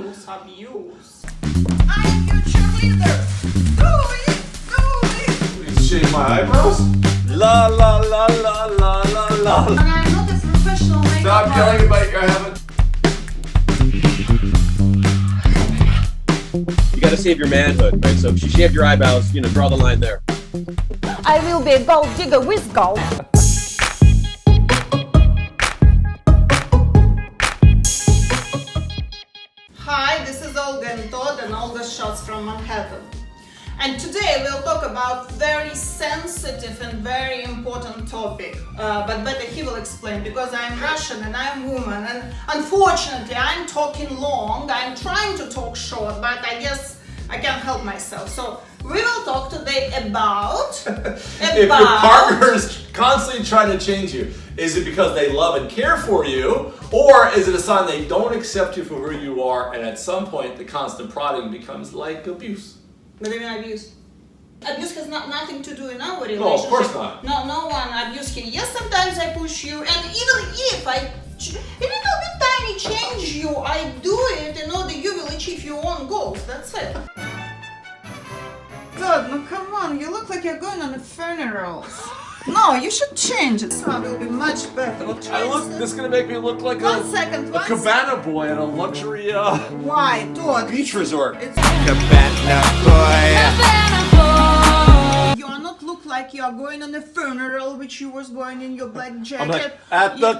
Abuse. I am your cheerleader. Do it, do it. You shave my eyebrows? La la la la la la la. And I'm not a professional makeup Stop artist. yelling about your habit. You gotta save your manhood, right? So if you shave your eyebrows, you know, draw the line there. I will be a gold digger with gold. Hi, this is Olga and Todd and OLGASSHOTS from Manhattan. And today we'll talk about very sensitive and very important topic. But better he will explain, because I'm Russian and I'm woman, and unfortunately I'm talking long. I'm trying to talk short, but I guess I can't help myself. So we will talk today about If your partner is constantly trying to change you, is it because they love and care for you, or is it a sign they don't accept you for who you are, and at some point the constant prodding becomes like abuse? What do you mean abuse? Abuse has nothing to do in our relationship. No, of course not. No one abuse him. Yes, sometimes I push you, and even if I a little bit tiny change you, I do it in order you will achieve your own goals. That's it. God, no, come on. You look like you're going on a funeral. No, you should change it. So I will be much better. This is gonna make me look like One second. cabana boy at a luxury Why, Todd? beach resort. It's Cabana boy. You are not look like you are going on a funeral, which you was going in your black jacket. I'm like, at the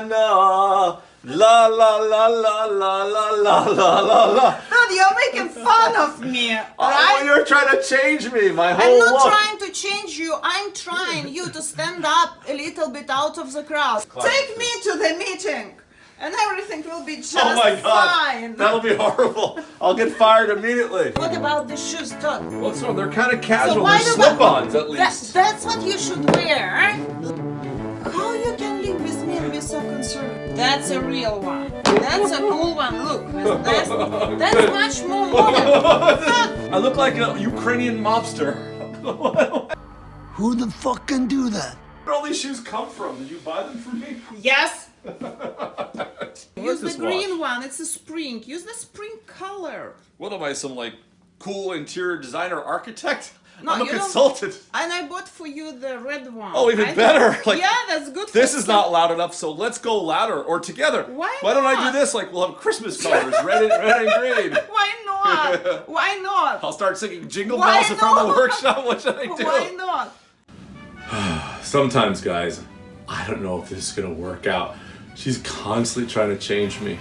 Copacabana. La la la la la la la la la la. Todd, you're making fun of me, Oh, right? you're trying to change me, my whole I'm not look. trying to change you. I'm trying you to stand up a little bit out of the crowd. Take me to the meeting, and everything will be just Oh my God, fine. that'll be horrible. I'll get fired immediately. What about the shoes, Todd? Well, so they're kind of So casual. why They're do slip-ons at least. That's what you should wear. How you can live with me and be so conservative? That's a real one. That's a cool one. Look, that's much more modern. I look like a Ukrainian mobster. Who the fuck can do that? Where did all these shoes come from? Did you buy them for me? Yes. Use What's the this green watch? one. It's a spring. Use the spring color. What am I, some like cool interior designer architect? No, I'm a you don't- consultant. And I bought for you the red one. Oh, even I better. thought- Like, yeah, that's good. This for is not loud enough, so let's go louder or together. Why don't I not? do this? Like we'll have Christmas colors, red and green. Why not? Why not? I'll start singing Jingle Why Bells in front of the not? workshop. What should I do? Why not? Sometimes, guys, I don't know if this is gonna work out. She's constantly trying to change me.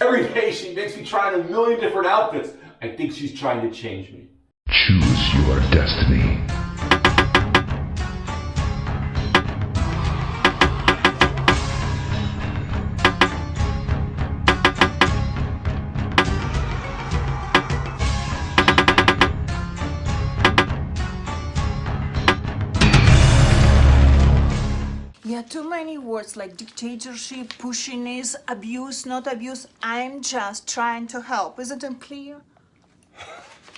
Every day she makes me try a million different outfits. I think she's trying to change me. Choose your destiny. Yeah, too many words like dictatorship, pushiness, abuse, not abuse. I'm just trying to help. Isn't it clear?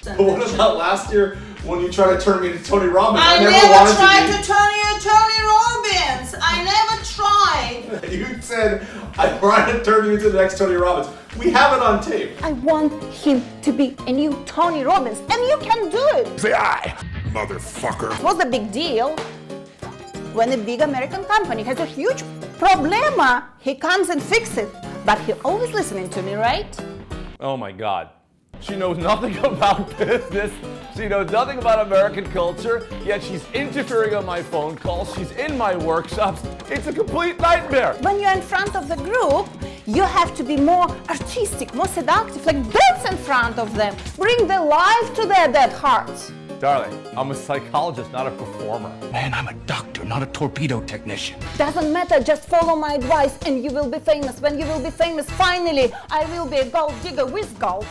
But what about last year when you tried to turn me into Tony Robbins? I never never wanted tried to to turn you Tony Robbins. I never tried. be. You said I'm trying to turn you into the next Tony Robbins. We have it on tape. I want him to be a new Tony Robbins, and you can do it. Say I, motherfucker. What's the big deal? When a big American company has a huge problema, he comes and fixes it. But he always listening to me, right? Oh my God. She knows nothing about business. She knows nothing about American culture, yet she's interfering on my phone calls. She's in my workshops. It's a complete nightmare. When you're in front of the group, you have to be more artistic, more seductive, like dance in front of them. Bring the life to their dead hearts. Darling, I'm a psychologist, not a performer. Man, I'm a doctor, not a torpedo technician. Doesn't matter, just follow my advice and you will be famous. When you will be famous, finally, I will be a gold digger with gold.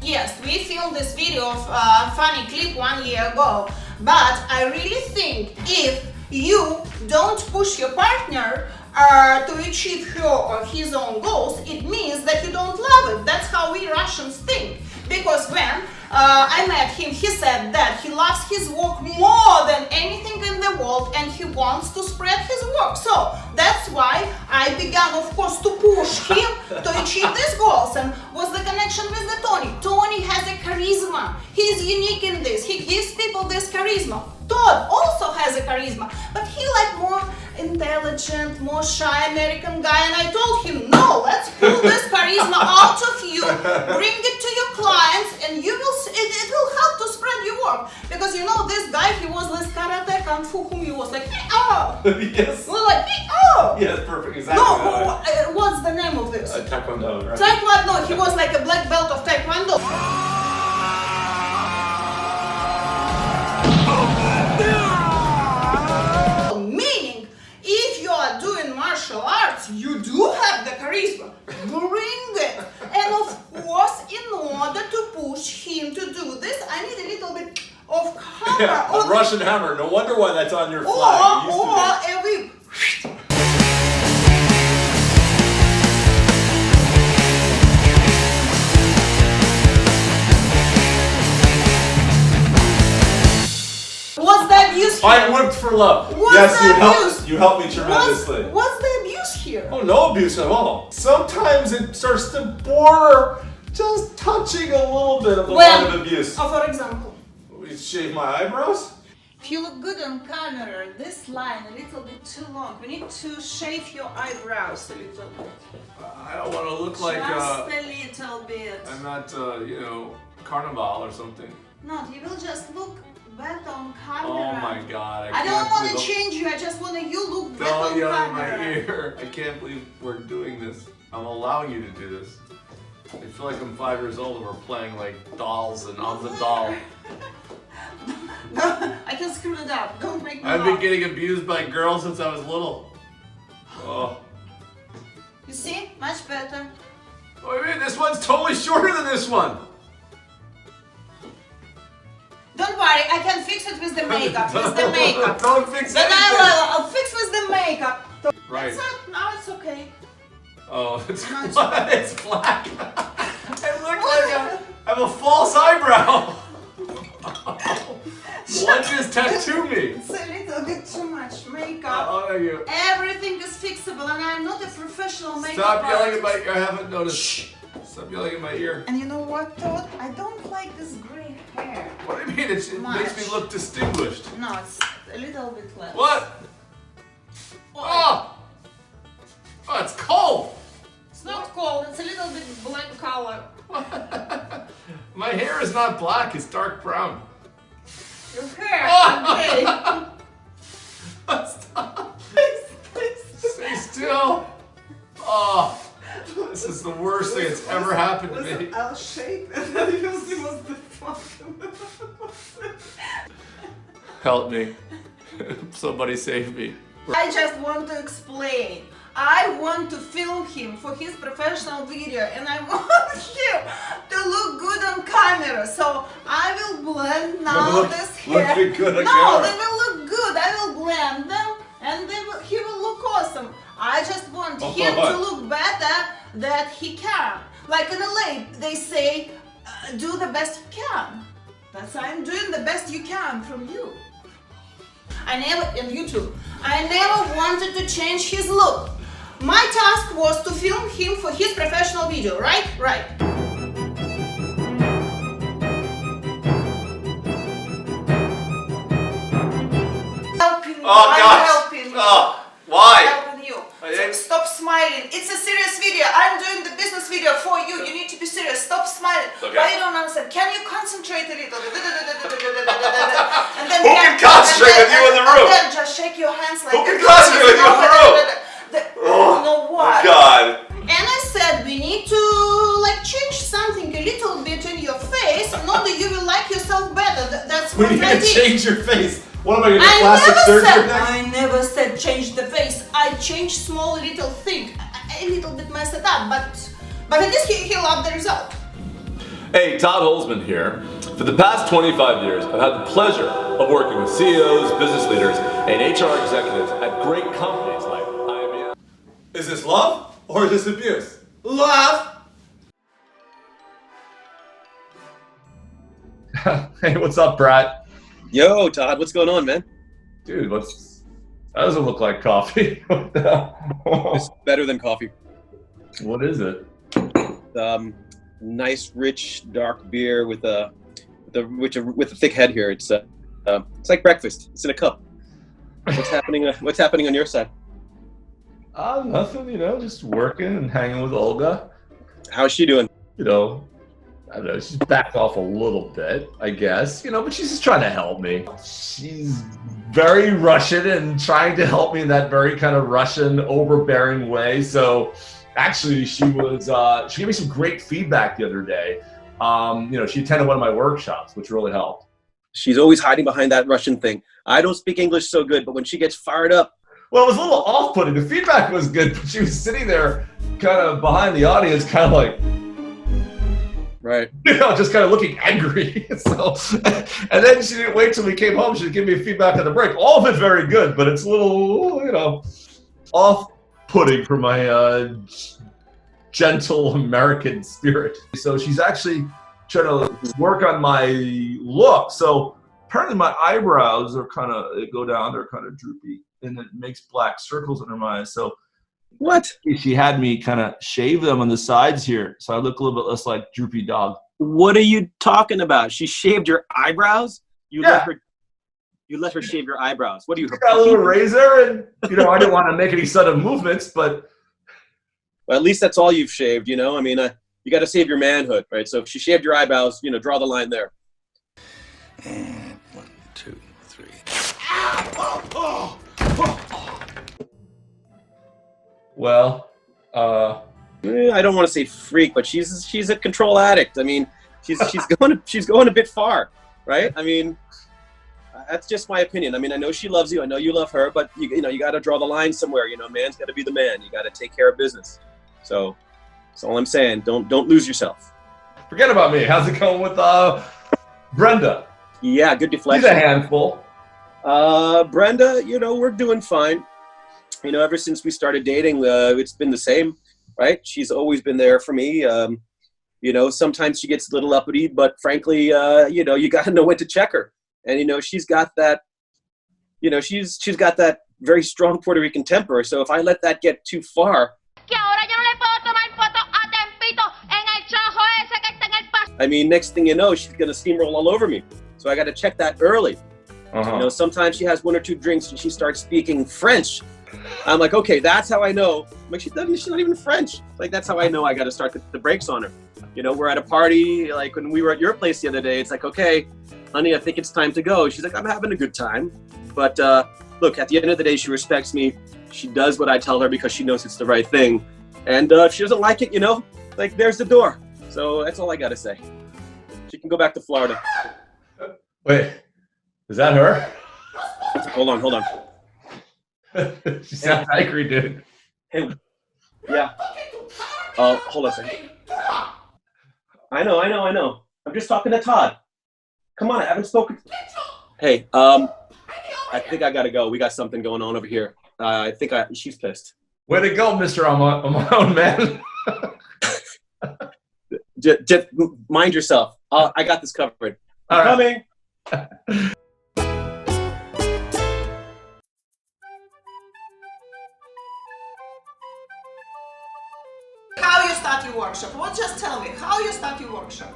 Yes, we filmed this video of funny clip 1 year ago. But I really think if you don't push your partner to achieve her or his own goals, it means that you don't love it. That's how we Russians think. Because when I met him, he said that he loves his work more than anything in the world and he wants to spread his work. So that's why I began, of course, to push him to achieve these goals. And was the connection with the Tony. Tony has a charisma. He's unique in this. He gives people this charisma. Todd also has a charisma, but he like more intelligent, more shy American guy. And I told him, no, let's pull this charisma out of you, bring it to your clients, and you will. It will help to spread your work. Because you know, this guy, he was this karate kung fu whom he was like, oh, Yes. we're like, oh. Yes, perfect. Exactly. No, what's the name of this? Taekwondo, right? Taekwondo. He was like a black belt of Taekwondo. Meaning, if you are doing martial arts, you do have the charisma. Bring it. And of course, in order to push him to do this, I need a little bit of hammer. Yeah, a Russian hammer. No wonder why that's on your flag. It used to be. Or a whip. What's the abuse here? I worked for love. What's Yes, the you helped me tremendously. What's the abuse here? Oh, no abuse at all. Sometimes it starts to border just touching a little bit of the line of abuse. For example. Shave my eyebrows? If you look good on camera, this line a little bit too long. We need to shave your eyebrows a little bit. I don't want to look like Just a little bit. I'm not, Carnival or something. No, you will just look better on camera. Oh my God! I don't want to change you. I just want you look better on Don't yell in camera. my ear. I can't believe we're doing this. I'm allowing you to do this. I feel like I'm 5 years old and we're playing like dolls and I'm the doll. I can screw it up. Don't make me I've been laugh. getting abused by girls since I was little. Oh. You see? Much better. Wait a minute, this one's totally shorter than this one. Don't worry, I can fix it with the makeup. With the makeup. Don't fix But anything. I'll fix with the makeup. Right. That's it. Now it's okay. Oh, it's No, it's it's black. I look like I have a false eyebrow. One just tattooed me. It's a little bit too much makeup. Oh, thank you. Everything is fixable, and I'm not a professional makeup Stop yelling at artist. my ear. I haven't noticed. Shh. Stop yelling at my ear. And you know what, Todd? I don't like this gray hair. What do you mean? It makes me look distinguished. No, it's a little bit less. What? Oh! Oh, it's cold. It's not cold. It's a little bit black color. My hair is not black. It's dark brown. Your hair. Oh! Stop. Stay still. Oh, this is the worst thing that's ever happened to me. I'll shape and then you'll see what's the fucking. Help me. Somebody save me. I just want to explain. I want to film him for his professional video and I want him to look good on camera. So I will blend now this hair. Looking good on No, camera. they will look good. I will blend them and he will look awesome. I just want him to look better that he can. Like in LA, they say, do the best you can. That's why I'm doing the best you can from you. I never wanted to change his look. My task was to film him for his professional video, right? Right. Helping you. Oh, I'm gosh. helping you. Oh, why? Helping you. So stop smiling. It's a serious video. I'm doing the business video for you. You need to be serious. Stop smiling. Okay. Why you don't understand? Can you concentrate a little bit? And then Who can concentrate with you in the room? And then just shake your hands like Who can concentrate with you in the room? You know what? God. And I said we need to like change something a little bit in your face in order you will like yourself better. That's We what need I to did. change your face. What am I going to do? Plastic surgery next? I never said change the face. I changed small little thing. A little bit messed it up, but at least he loved the result. Hey, Todd Holzman here. For the past 25 years, I've had the pleasure of working with CEOs, business leaders, and HR executives at great companies like IBM. Is this love or is this abuse? Love. Hey, what's up, Brad? Yo, Todd, what's going on, man? Dude, that doesn't look like coffee. What the hell? It's better than coffee. What is it? Nice, rich, dark beer with a thick head here. It's like breakfast. It's in a cup. What's happening? What's happening on your side? Nothing. Just working and hanging with Olga. How's she doing? I don't know. She's backed off a little bit, I guess. But she's just trying to help me. She's very Russian and trying to help me in that very kind of Russian, overbearing way. So, actually, she gave me some great feedback the other day. She attended one of my workshops, which really helped. She's always hiding behind that Russian thing. I don't speak English so good, but when she gets fired up. Well, it was a little off-putting. The feedback was good, but she was sitting there kind of behind the audience, kind of like, right. Just kind of looking angry. And then she didn't wait till we came home. She'd give me feedback at the break. All of it very good, but it's a little, off-putting for my gentle American spirit. So she's actually trying to work on my look. So apparently my eyebrows are they go down, they're kind of droopy, and it makes black circles under my eyes. So what? She had me kind of shave them on the sides here, so I look a little bit less like droopy dog. What are you talking about? She shaved your eyebrows? You let her shave your eyebrows. What are you? Got a little razor, and I didn't want to make any sudden movements, but well, at least that's all you've shaved. I mean, you got to save your manhood, right? So if she shaved your eyebrows, draw the line there. And 1, 2, 3. Well, I don't want to say freak, but she's a control addict. I mean, she's going a bit far, right? I mean, that's just my opinion. I mean, I know she loves you, I know you love her, but you got to draw the line somewhere. Man's got to be the man. You got to take care of business. So that's all I'm saying. Don't lose yourself. Forget about me. How's it going with Brenda? Yeah, good deflection. She's a handful. Brenda, we're doing fine. Ever since we started dating, it's been the same, right? She's always been there for me. Sometimes she gets a little uppity, but frankly, you got to know when to check her. And, she's got that, she's got that very strong Puerto Rican temper. So if I let that get too far, I mean, next thing you know, she's going to steamroll all over me. So I got to check that early. Uh-huh. Sometimes she has 1 or 2 drinks and she starts speaking French. I'm like, okay, that's how I know. I'm like, she's not even French. Like, that's how I know I got to start the brakes on her. We're at a party, like when we were at your place the other day, it's like, okay, honey, I think it's time to go. She's like, I'm having a good time. But look, at the end of the day, she respects me. She does what I tell her because she knows it's the right thing. And if she doesn't like it, there's the door. So that's all I got to say. She can go back to Florida. Wait, is that her? Hold on. She sounds angry, dude. Hey, yeah. Hold on a second. I know. I'm just talking to Todd. Come on, I haven't spoken. Hey, I think I gotta go. We got something going on over here. She's pissed. Way to go, Mr. I'm my own man. Just mind yourself. I got this covered. All right. Coming. How you start your workshop? Well, just tell me how you start your workshop.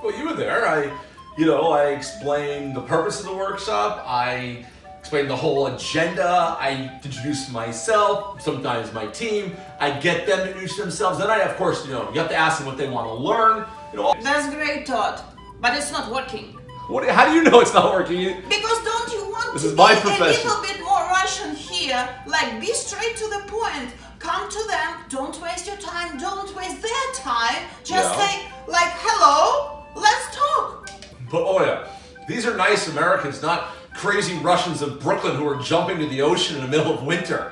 Well, you were there. I explained the purpose of the workshop. I explained the whole agenda. I introduced myself, sometimes my team. I get them to introduce themselves. Then of course, you have to ask them what they want to learn. That's great, Todd, but it's not working. How do you know it's not working? Because don't you want This to is be my a profession. little bit more Russian here? Like, be straight to the point. Come to them. Don't waste your time. Don't waste their time. Just Yeah. say, hello, let's talk. But these are nice Americans, not crazy Russians of Brooklyn who are jumping to the ocean in the middle of winter.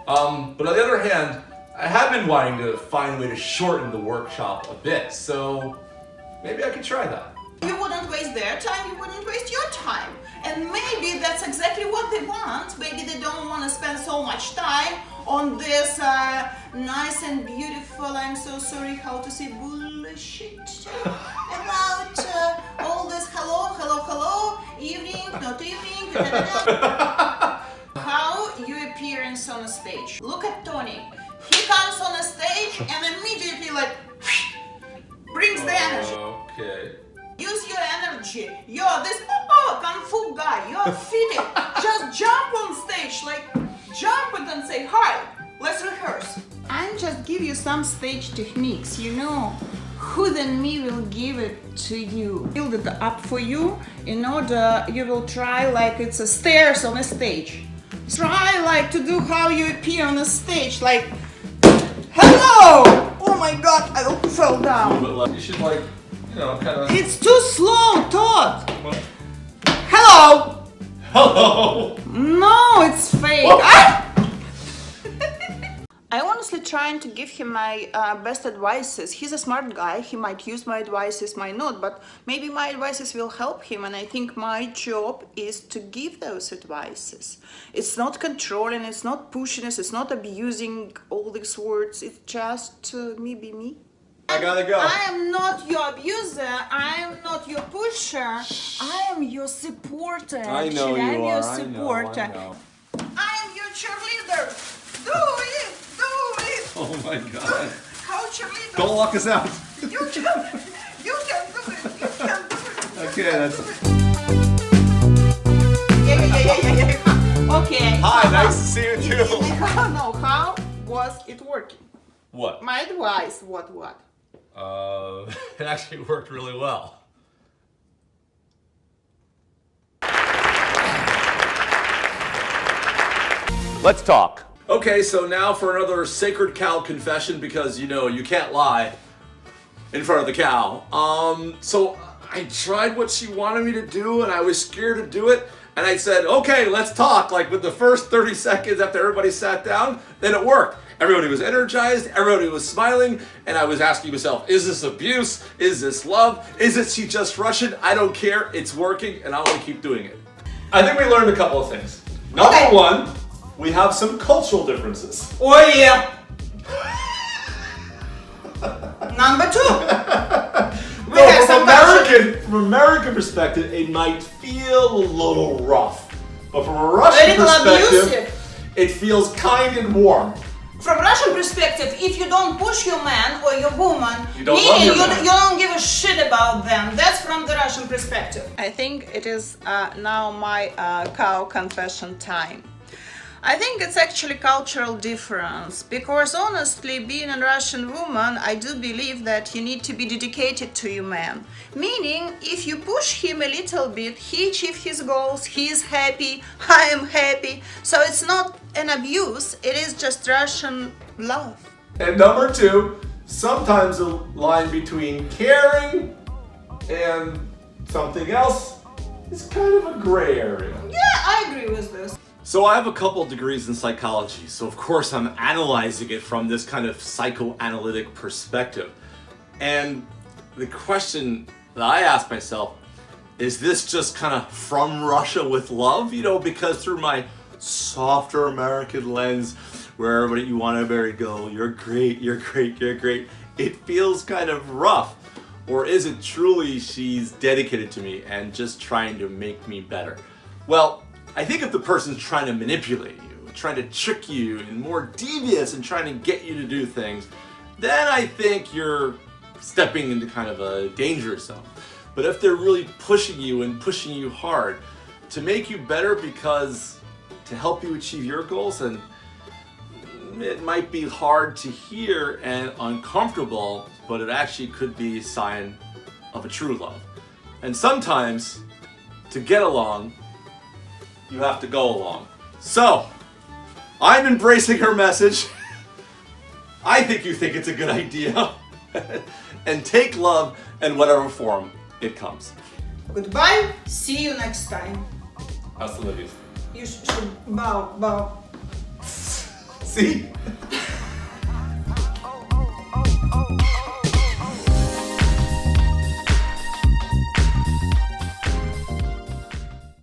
But on the other hand, I have been wanting to find a way to shorten the workshop a bit, so maybe I could try that. You wouldn't waste their time, you wouldn't waste your time. And maybe that's exactly what they want. Maybe they don't want to spend so much time on this nice and beautiful, I'm so sorry how to say, bullshit about all this hello, evening, not evening, how you appearance on a stage. Look at Tony. He comes on a stage and immediately like brings the energy. Okay. Use your energy. You're this kung fu guy. You're fitting. Just jump on stage, like jump it and say hi. Let's rehearse. And just give you some stage techniques. You know, who than me will give it to you? Build it up for you in order you will try like it's a stairs on a stage. Try like to do how you appear on a stage, like hello. Oh my God, I fell down. You should like, you know, kind of. It's too slow, Todd. Hello. Hello. No, it's fake. Ah! I honestly trying to give him my best advices. He's a smart guy. He might use my advices, might not, but maybe my advices will help him. And I think my job is to give those advices. It's not controlling, it's not pushing us, it's not abusing all these words. It's just me be me. I gotta go. I am not your abuser. I am not your pusher. I am your supporter. I know Actually, you I'm are. your I supporter. know. I am your cheerleader. Do it. Do it. Oh my God. How cheerleader? Don't lock us out. You can do it. You can do it. Okay, that's. Yeah. Okay. Hi, nice to see you too. No, how was it working? What? My advice, what? It actually worked really well. Let's talk. Okay, so now for another sacred cow confession, because you know you can't lie in front of the cow. So I tried what she wanted me to do and I was scared to do it. And I said, okay, let's talk. Like with the first 30 seconds after everybody sat down, then it worked. Everybody was energized, everybody was smiling, and I was asking myself, is this abuse? Is this love? Is it she just Russian? I don't care, it's working, and I want to keep doing it. I think we learned a couple of things. Number one, we have some cultural differences. Oh yeah. Number two. No, from American perspective, it might feel a little rough. But from a Russian perspective, abusive. it feels kind and warm. From Russian perspective, if you don't push your man or your woman, You don't love your man. you don't give a shit about them. That's from the Russian perspective. I think it is now my cow confession time. I think it's actually cultural difference, because honestly, being a Russian woman, I do believe that you need to be dedicated to your man. Meaning, if you push him a little bit, he achieves his goals, he is happy, I am happy. So it's not an abuse, it is just Russian love. And number two, sometimes the line between caring and something else is kind of a gray area. Yeah, I agree with this. So I have a couple degrees in psychology, so of course I'm analyzing it from this kind of psychoanalytic perspective. And the question that I ask myself, is this just kind of from Russia with love? You know, because through my softer American lens, where everybody you want to marry go, you're great, you're great, you're great, it feels kind of rough. Or is it truly she's dedicated to me and just trying to make me better? Well, I think if the person's trying to manipulate you, trying to trick you, and more devious and trying to get you to do things, then I think you're stepping into kind of a danger zone. But if they're really pushing you and pushing you hard to make you better because to help you achieve your goals, then it might be hard to hear and uncomfortable, but it actually could be a sign of a true love. And sometimes, to get along, you have to go along. So, I'm embracing her message. I think you think it's a good idea. And take love in whatever form it comes. Goodbye, see you next time. Hasta la vista. You should bow. See?